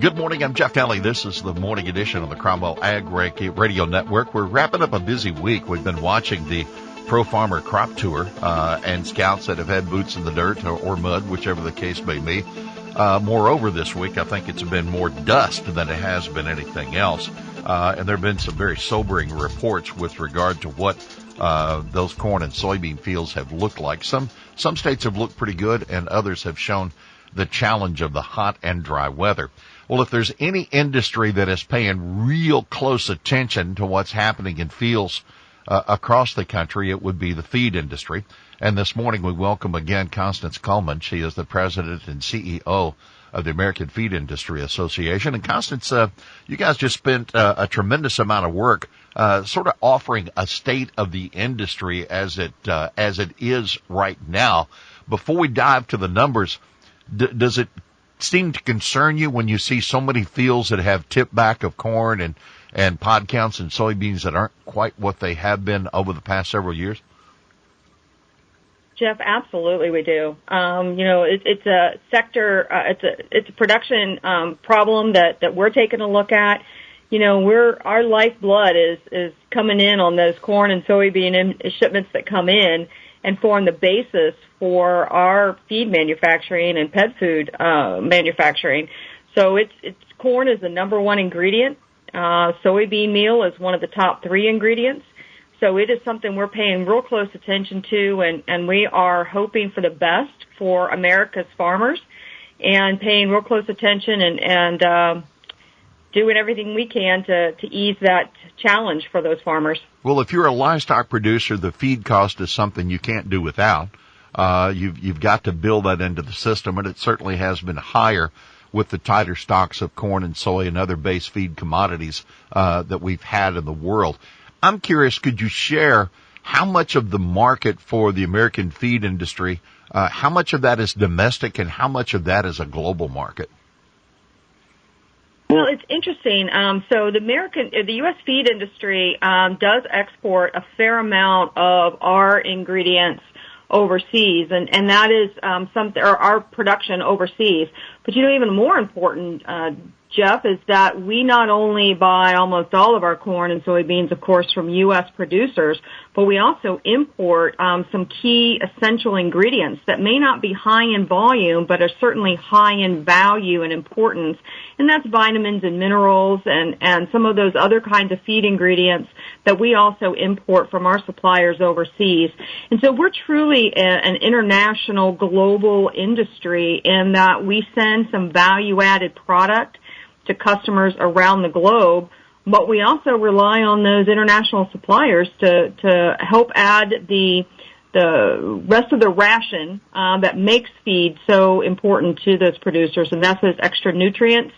Good morning, I'm Jeff Nalley. This is the morning edition of the Cromwell Ag Radio Network. We're wrapping up a busy week. We've been watching the Pro Farmer Crop Tour and scouts that have had boots in the dirt or mud, whichever the case may be. Moreover, this week, I think it's been more dust than it has been anything else. And there have been some very sobering reports with regard to what those corn and soybean fields have looked like. Some states have looked pretty good, and others have shown the challenge of the hot and dry weather. Well, if there's any industry that is paying real close attention to what's happening in fields across the country, it would be the feed industry. And this morning we welcome again Constance Cullman. She is the president and CEO of the American Feed Industry Association. And Constance, you guys just spent a tremendous amount of work sort of offering a state of the industry as it is right now. Before we dive to the numbers, does it seem to concern you when you see so many fields that have tip back of corn and pod counts and soybeans that aren't quite what they have been over the past several years? Jeff, absolutely we do. It's a sector, it's a production problem that we're taking a look at. Our lifeblood is coming in on those corn and soybean shipments that come in and form the basis for our feed manufacturing and pet food manufacturing. So it's corn is the number one ingredient. Soybean meal is one of the top 3 ingredients. So it is something we're paying real close attention to, and we are hoping for the best for America's farmers and paying real close attention and doing everything we can to ease that challenge for those farmers. Well, if you're a livestock producer, the feed cost is something you can't do without. You've got to build that into the system, and it certainly has been higher with the tighter stocks of corn and soy and other base feed commodities that we've had in the world. I'm curious, could you share how much of the market for the American feed industry, how much of that is domestic and how much of that is a global market? Well, it's interesting. So the U.S. feed industry does export a fair amount of our ingredients overseas, and that is our production overseas. But even more important, Jeff, is that we not only buy almost all of our corn and soybeans, of course, from U.S. producers, but we also import some key essential ingredients that may not be high in volume, but are certainly high in value and importance. And that's vitamins and minerals and some of those other kinds of feed ingredients that we also import from our suppliers overseas. And so we're truly an international global industry in that we send some value-added product to customers around the globe, but we also rely on those international suppliers to help add the rest of the ration that makes feed so important to those producers, and that's those extra nutrients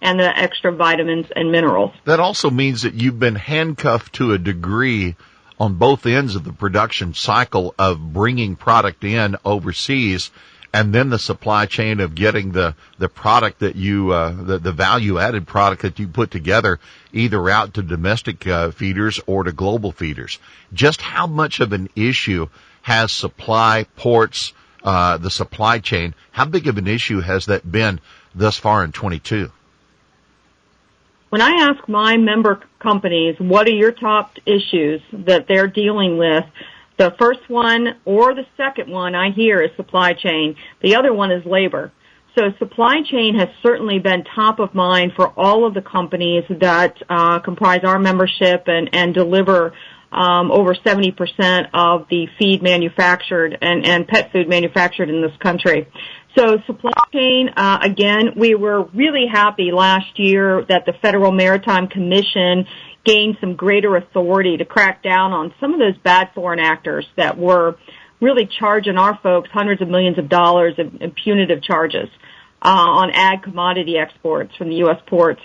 and the extra vitamins and minerals. That also means that you've been handcuffed to a degree on both ends of the production cycle of bringing product in overseas, and then the supply chain of getting the product that you, the value-added product that you put together either out to domestic feeders or to global feeders. Just how much of an issue has supply, ports, the supply chain, how big of an issue has that been thus far in 22? When I ask my member companies, what are your top issues that they're dealing with, the first one or the second one I hear is supply chain. The other one is labor. So supply chain has certainly been top of mind for all of the companies that comprise our membership and deliver over 70% of the feed manufactured and pet food manufactured in this country. So supply chain, again, we were really happy last year that the Federal Maritime Commission gained some greater authority to crack down on some of those bad foreign actors that were really charging our folks hundreds of millions of dollars in punitive charges on ag commodity exports from the U.S. ports.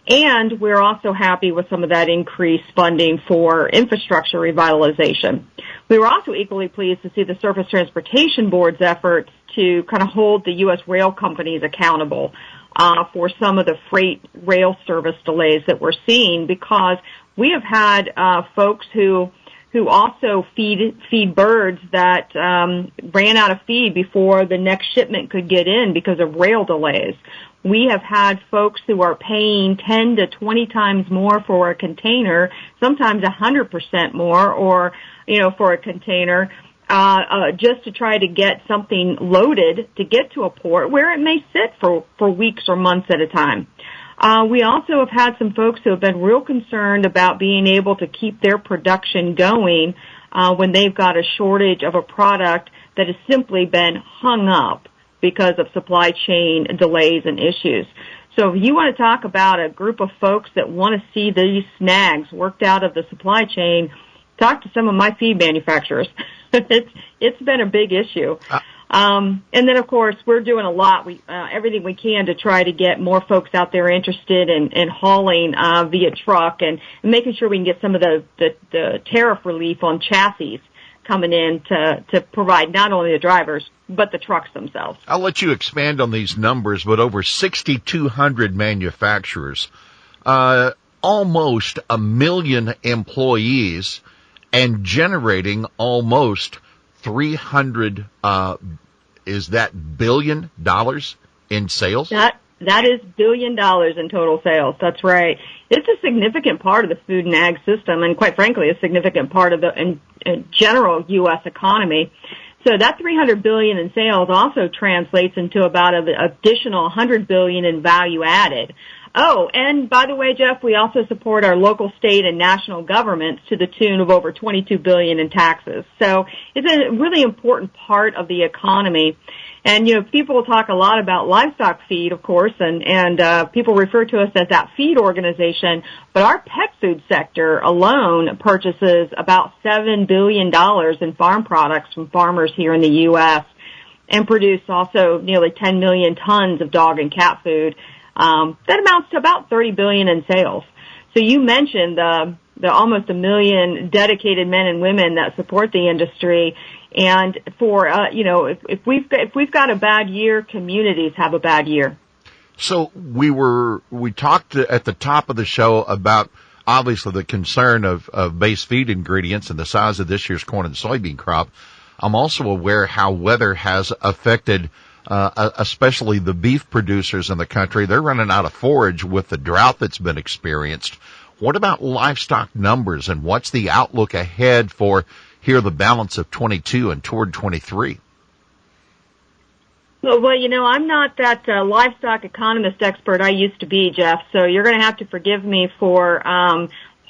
And we're also happy with some of that increased funding for infrastructure revitalization. We were also equally pleased to see the Surface Transportation Board's efforts to kind of hold the U.S. rail companies accountable for some of the freight rail service delays that we're seeing, because we have had folks who also feed birds that ran out of feed before the next shipment could get in because of rail delays. We have had folks who are paying 10 to 20 times more for a container, sometimes 100% more, or, for a container, just to try to get something loaded to get to a port where it may sit for weeks or months at a time. We also have had some folks who have been real concerned about being able to keep their production going when they've got a shortage of a product that has simply been hung up because of supply chain delays and issues. So if you want to talk about a group of folks that want to see these snags worked out of the supply chain, talk to some of my feed manufacturers. It's been a big issue. And then, of course, we're doing a lot, everything we can to try to get more folks out there interested in hauling via truck and making sure we can get some of the tariff relief on chassis coming in to provide not only the drivers, but the trucks themselves. I'll let you expand on these numbers, but over 6,200 manufacturers, almost 1 million employees, and generating almost $300 billion in sales? That is $1 billion in total sales. That's right. It's a significant part of the food and ag system, and quite frankly, a significant part of the in general U.S. economy. So that $300 billion in sales also translates into about an additional $100 billion in value added. Oh, and by the way, Jeff, we also support our local, state, and national governments to the tune of over $22 billion in taxes. So it's a really important part of the economy. And, people talk a lot about livestock feed, of course, and people refer to us as that feed organization, but our pet food sector alone purchases about $7 billion in farm products from farmers here in the U.S. and produce also nearly 10 million tons of dog and cat food. That amounts to about $30 billion in sales. So you mentioned the almost 1 million dedicated men and women that support the industry. And for if we've got a bad year, communities have a bad year. So we talked at the top of the show about obviously the concern of base feed ingredients and the size of this year's corn and soybean crop. I'm also aware how weather has affected especially the beef producers in the country. They're running out of forage with the drought that's been experienced. What about livestock numbers, and what's the outlook ahead for here the balance of 22 and toward 23? Well, I'm not that livestock economist expert I used to be, Jeff, so you're going to have to forgive me for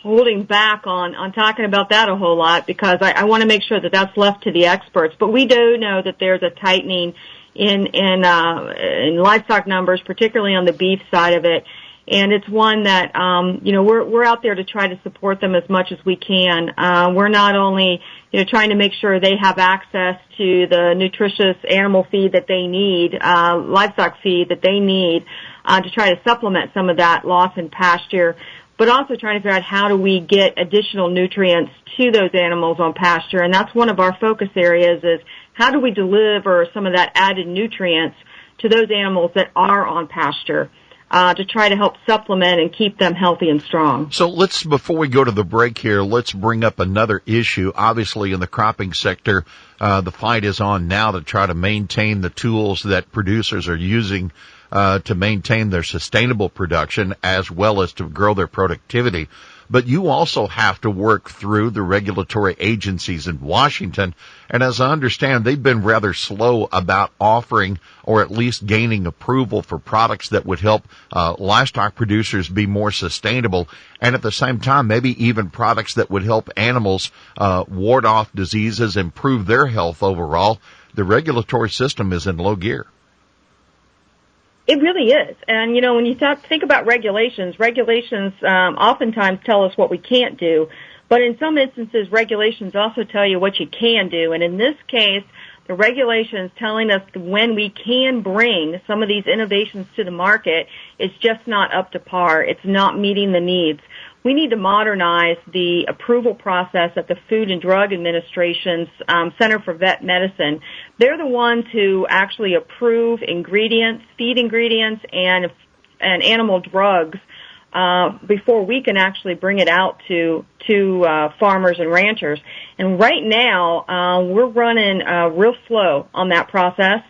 holding back on talking about that a whole lot, because I want to make sure that that's left to the experts. But we do know that there's a tightening in livestock numbers, particularly on the beef side of it. And it's one that, we're out there to try to support them as much as we can. We're not only, trying to make sure they have access to the nutritious animal feed that they need, livestock feed that they need, to try to supplement some of that loss in pasture, but also trying to figure out how do we get additional nutrients to those animals on pasture. And that's one of our focus areas, is how do we deliver some of that added nutrients to those animals that are on pasture, to try to help supplement and keep them healthy and strong. So before we go to the break here, let's bring up another issue. Obviously, in the cropping sector, the fight is on now to try to maintain the tools that producers are using to maintain their sustainable production as well as to grow their productivity. But you also have to work through the regulatory agencies in Washington. And as I understand, they've been rather slow about offering or at least gaining approval for products that would help livestock producers be more sustainable. And at the same time, maybe even products that would help animals ward off diseases, improve their health overall. The regulatory system is in low gear. It really is. And, when you think about regulations oftentimes tell us what we can't do. But in some instances, regulations also tell you what you can do. And in this case, the regulations telling us when we can bring some of these innovations to the market is just not up to par. It's not meeting the needs. We need to modernize the approval process at the Food and Drug Administration's Center for Vet Medicine. They're the ones who actually approve ingredients, feed ingredients, and animal drugs before we can actually bring it out to farmers and ranchers. And right now, we're running real slow on that process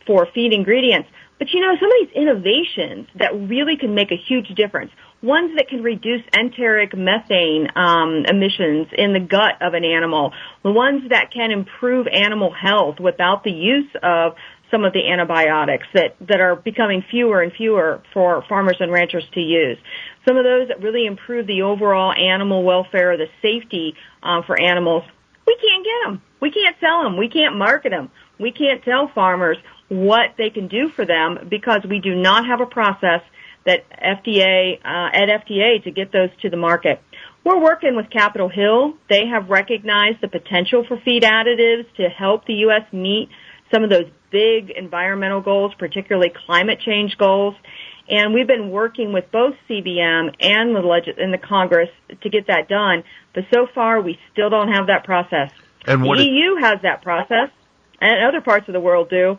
for feed ingredients. But some of these innovations that really can make a huge difference, ones that can reduce enteric methane emissions in the gut of an animal, the ones that can improve animal health without the use of some of the antibiotics that are becoming fewer and fewer for farmers and ranchers to use. Some of those that really improve the overall animal welfare, the safety for animals, we can't get them. We can't sell them. We can't market them. We can't tell farmers what they can do for them because we do not have a process that FDA to get those to the market. We're working with Capitol Hill. They have recognized the potential for feed additives to help the U.S. meet some of those big environmental goals, particularly climate change goals. And we've been working with both CBM and the Congress to get that done. But so far, we still don't have that process. And the EU has that process, and other parts of the world do.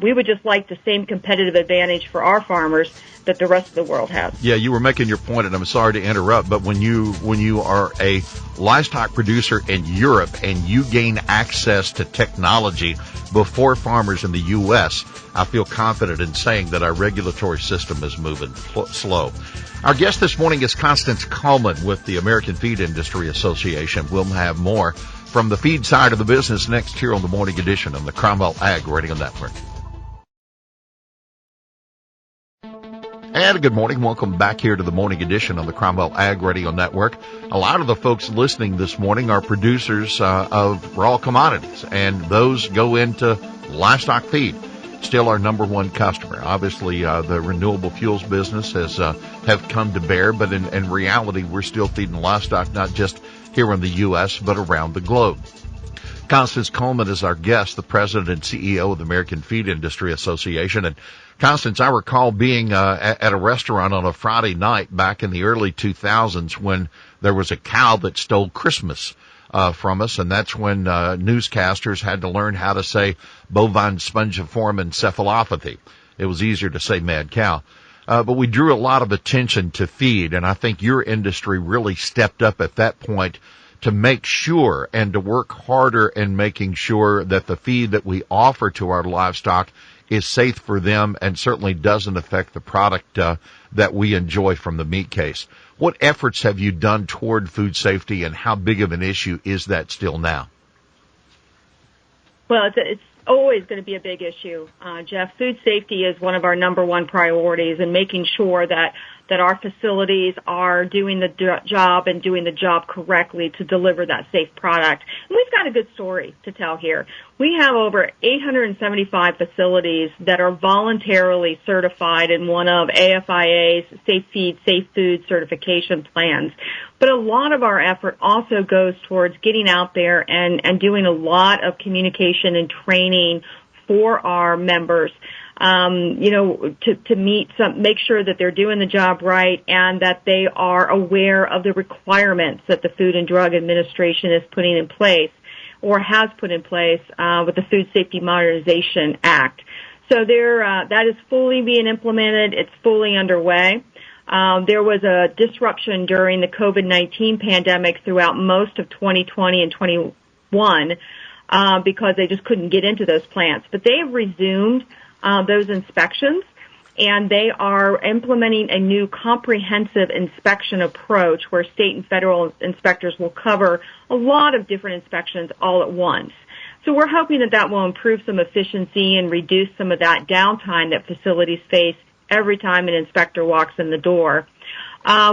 We would just like the same competitive advantage for our farmers that the rest of the world has. Yeah, you were making your point, and I'm sorry to interrupt, but when you are a livestock producer in Europe and you gain access to technology before farmers in the U.S., I feel confident in saying that our regulatory system is moving slow. Our guest this morning is Constance Cullman with the American Feed Industry Association. We'll have more from the feed side of the business next here on the Morning Edition of the Cromwell Ag Radio Network. And good morning. Welcome back here to the Morning Edition of the Cromwell Ag Radio Network. A lot of the folks listening this morning are producers of raw commodities, and those go into livestock feed. Still our number one customer. Obviously, the renewable fuels business has have come to bear, but in reality, we're still feeding livestock, not just here in the U.S., but around the globe. Constance Cullman is our guest, the president and CEO of the American Feed Industry Association. And Constance, I recall being at a restaurant on a Friday night back in the early 2000s when there was a cow that stole Christmas from us, and that's when newscasters had to learn how to say bovine spongiform encephalopathy. It was easier to say mad cow. But we drew a lot of attention to feed, and I think your industry really stepped up at that point to make sure and to work harder in making sure that the feed that we offer to our livestock is safe for them and certainly doesn't affect the product that we enjoy from the meat case. What efforts have you done toward food safety, and how big of an issue is that still now? Well, it's always going to be a big issue, Jeff. Food safety is one of our number one priorities, and making sure that our facilities are doing the job and doing the job correctly to deliver that safe product. And we've got a good story to tell here. We have over 875 facilities that are voluntarily certified in one of AFIA's Safe Feed, Safe Food certification plans. But a lot of our effort also goes towards getting out there and doing a lot of communication and training for our members. To make sure that they're doing the job right and that they are aware of the requirements that the Food and Drug Administration is putting in place or has put in place with the Food Safety Modernization Act. So that is fully being implemented. It's fully underway. There was a disruption during the COVID-19 pandemic throughout most of 2020 and 21 because they just couldn't get into those plants. But they have resumed those inspections, and they are implementing a new comprehensive inspection approach where state and federal inspectors will cover a lot of different inspections all at once. So we're hoping that will improve some efficiency and reduce some of that downtime that facilities face every time an inspector walks in the door.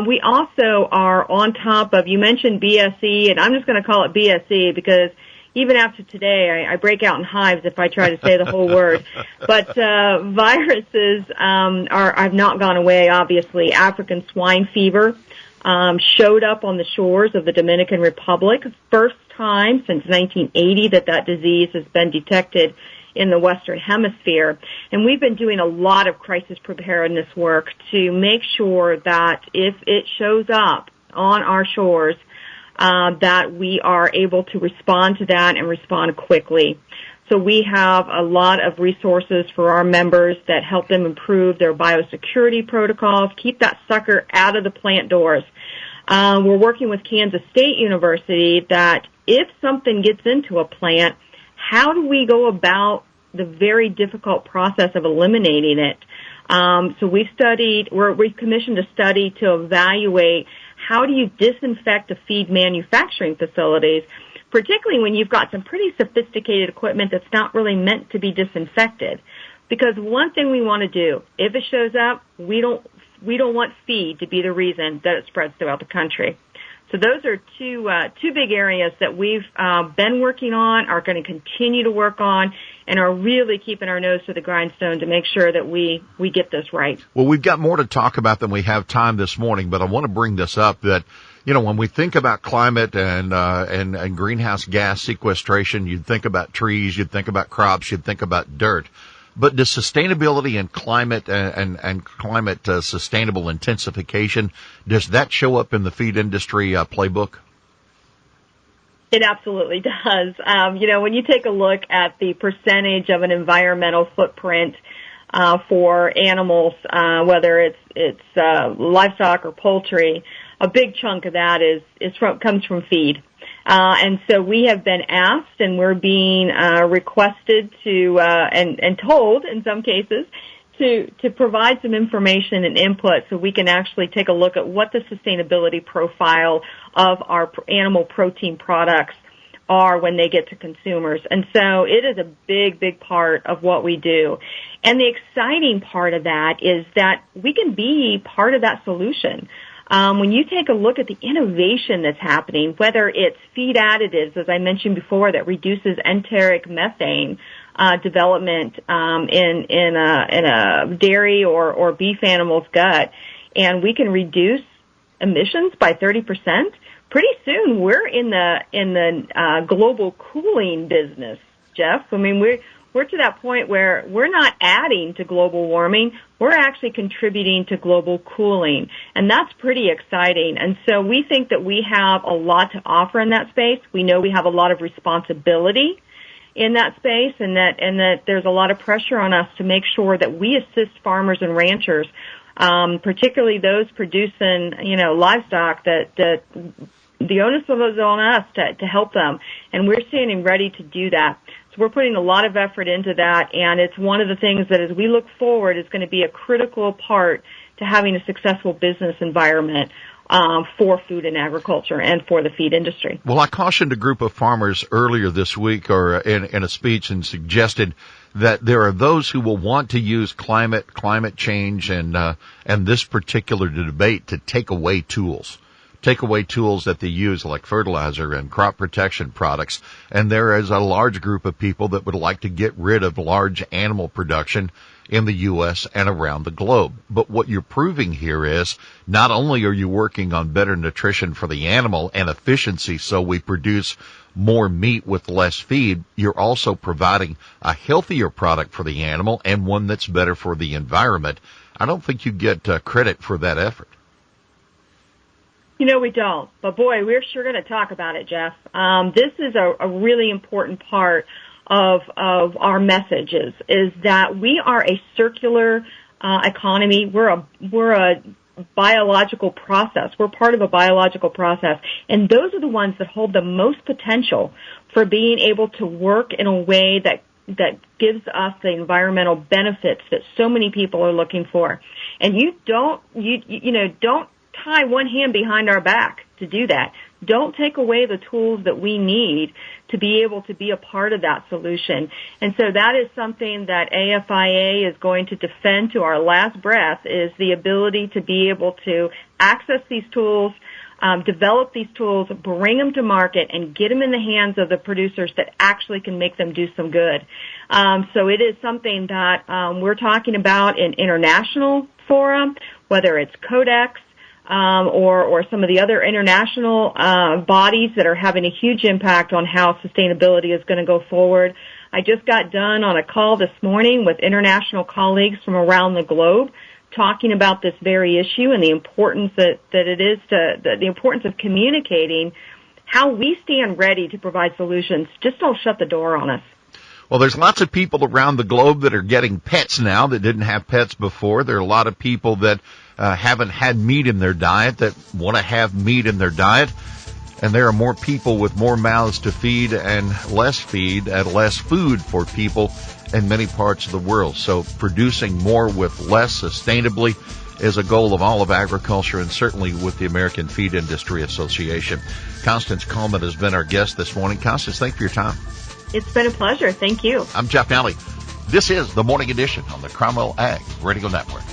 We also are on top of, you mentioned BSE, and I'm just going to call it BSE because even after today, I break out in hives if I try to say the whole word. But viruses have not gone away, obviously. African swine fever showed up on the shores of the Dominican Republic. First time since 1980 that disease has been detected in the Western Hemisphere. And we've been doing a lot of crisis preparedness work to make sure that if it shows up on our shores, that we are able to respond to that and respond quickly. So we have a lot of resources for our members that help them improve their biosecurity protocols, keep that sucker out of the plant doors. We're working with Kansas State University that if something gets into a plant, how do we go about the very difficult process of eliminating it. So we've commissioned a study to evaluate how do you disinfect the feed manufacturing facilities, particularly when you've got some pretty sophisticated equipment that's not really meant to be disinfected. Because one thing we want to do, if it shows up, we don't want feed to be the reason that it spreads throughout the country. So those are two big areas that we've been working on, are going to continue to work on, and are really keeping our nose to the grindstone to make sure that we get this right. Well, we've got more to talk about than we have time this morning, but I want to bring this up that, when we think about climate and greenhouse gas sequestration, you'd think about trees, you'd think about crops, you'd think about dirt. But does sustainability and climate and climate sustainable intensification, does that show up in the feed industry playbook? It absolutely does. When you take a look at the percentage of an environmental footprint for animals, whether it's livestock or poultry, a big chunk of that comes from feed. And so we have been asked, and we're being requested to and told in some cases to provide some information and input so we can actually take a look at what the sustainability profile of our animal protein products are when they get to consumers. And so it is a big, big part of what we do. And the exciting part of that is that we can be part of that solution. When you take a look at the innovation that's happening, whether it's feed additives, as I mentioned before, that reduces enteric methane development in a dairy or beef animal's gut, and we can reduce emissions by 30%. Pretty soon, we're in the global cooling business, Jeff. I mean, we're to that point where we're not adding to global warming, we're actually contributing to global cooling. And that's pretty exciting. And so we think that we have a lot to offer in that space. We know we have a lot of responsibility in that space, and that there's a lot of pressure on us to make sure that we assist farmers and ranchers, particularly those producing, livestock, that the onus is on us to help them. And we're standing ready to do that. We're putting a lot of effort into that, and it's one of the things that as we look forward is going to be a critical part to having a successful business environment for food and agriculture and for the feed industry. Well, I cautioned a group of farmers earlier this week or in a speech and suggested that there are those who will want to use climate change and this particular debate to take away tools that they use like fertilizer and crop protection products. And there is a large group of people that would like to get rid of large animal production in the U.S. and around the globe. But what you're proving here is not only are you working on better nutrition for the animal and efficiency so we produce more meat with less feed, you're also providing a healthier product for the animal and one that's better for the environment. I don't think you get credit for that effort. We don't. But, boy, we're sure going to talk about it, Jeff. This is a really important part of our messages, is that we are a circular economy. We're a biological process. We're part of a biological process. And those are the ones that hold the most potential for being able to work in a way that gives us the environmental benefits that so many people are looking for. And you don't tie one hand behind our back to do that. Don't take away the tools that we need to be able to be a part of that solution. And so that is something that AFIA is going to defend to our last breath, is the ability to be able to access these tools, develop these tools, bring them to market, and get them in the hands of the producers that actually can make them do some good. So it is something that we're talking about in international forum, whether it's Codex, or some of the other international bodies that are having a huge impact on how sustainability is going to go forward. I just got done on a call this morning with international colleagues from around the globe talking about this very issue and the importance that it is the importance of communicating how we stand ready to provide solutions. Just don't shut the door on us. Well, there's lots of people around the globe that are getting pets now that didn't have pets before. There are a lot of people that haven't had meat in their diet that want to have meat in their diet. And there are more people with more mouths to feed and less food for people in many parts of the world. So producing more with less sustainably is a goal of all of agriculture, and certainly with the American Feed Industry Association. Constance Cullman has been our guest this morning. Constance, thank you for your time. It's been a pleasure. Thank you. I'm Jeff Nalley. This is the Morning Edition on the Cromwell Ag Radio Network.